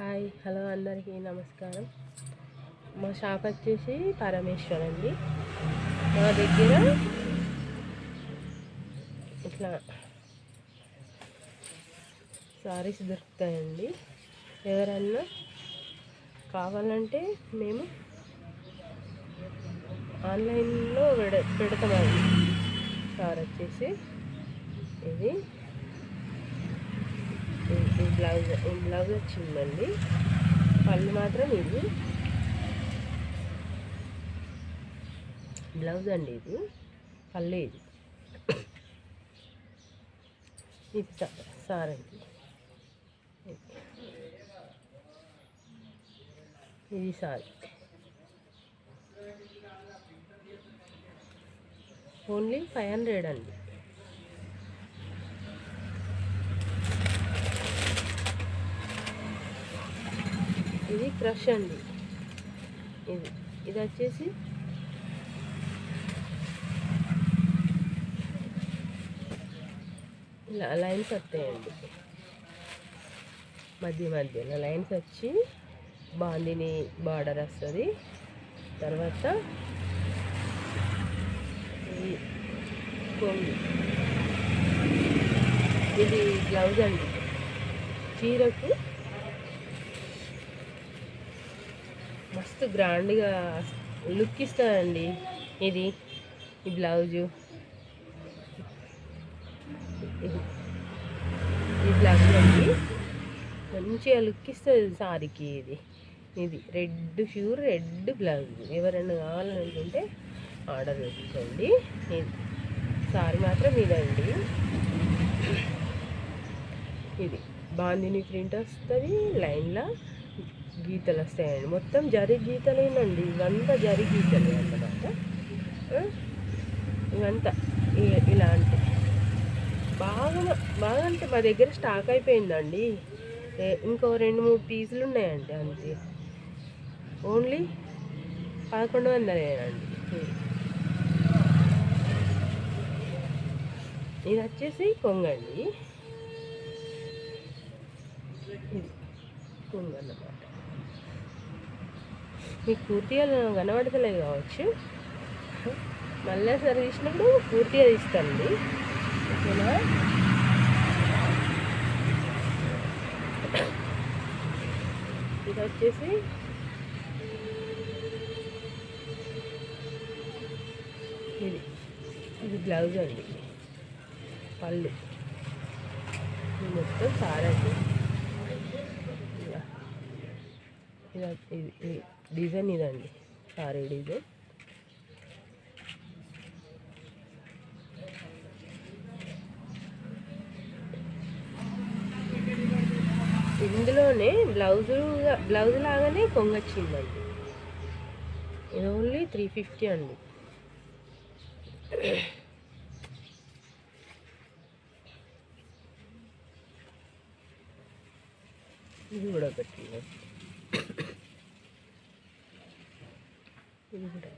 Hi hello అందరికీ నమస్కారం. మా షాప్ వచ్చేసి పరమేశ్వర్ అండి. మా దగ్గర ఇట్లా సారీస్ దొరుకుతాయండి. ఎవరన్నా కావాలంటే మేము ఆన్లైన్లో పెడతామండి. సారీ వచ్చేసి ఇది బ్లౌజ్ వచ్చిందండి. పళ్ళు మాత్రం ఇది బ్లౌజ్ అండి, ఇది పళ్ళు, ఇది సారండి, ఇది సారీ. ఓన్లీ 500 అండి. ఇది క్రష్ అండి. ఇది వచ్చేసి ఇలా లైన్స్ వస్తాయండి. మధ్యలో లైన్స్ వచ్చి బాందిని బార్డర్ వస్తుంది. తర్వాత ఇది బ్లౌజ్ అండి. చీరకు మస్తు గ్రాండ్గా లుక్ ఇస్తుందండి. ఇది ఈ బ్లౌజు, ఈ బ్లౌజ్ అండి మంచిగా లుక్ ఇస్తుంది సారీకి. ఇది రెడ్ బ్లౌజ్. ఎవరైనా కావాలనుకుంటే ఆర్డర్ పెట్టండి. ఇది సారీ మాత్రం ఇదండి. ఇది బాందిని ప్రింట్ వస్తుంది, లైన్లో గీతలు వస్తాయండి. మొత్తం జరి గీతలేనండి. ఇవంతా జరి గీతలే అన్నమాట. ఇవంతా ఇలాంటి బాగా అంటే మా దగ్గర స్టాక్ అయిపోయిందండి. ఇంకో 2-3 పీసులు ఉన్నాయండి, అంతే. ఓన్లీ 1100 అండి. ఇది వచ్చేసి కొంగండి. ఇది కొంగు అన్నమాట. మీకు పూర్తిగా కనబడతలేదు కావచ్చు, మళ్ళీ సరి తీసినప్పుడు పూర్తిగా తీస్తానండి. ఓకేనా? ఇది వచ్చేసి ఇది బ్లౌజ్ అండి. పళ్ళు మొత్తం సారండి. ఇది డిజైన్ ఇదండి, సారీ డిజైన్. ఇందులోనే బ్లౌజ్ లాగానే కొంగొచ్చిందండి. ఇది ఓన్లీ 350 అండి. ఇది కూడా పెట్టింది. ఇది కూడా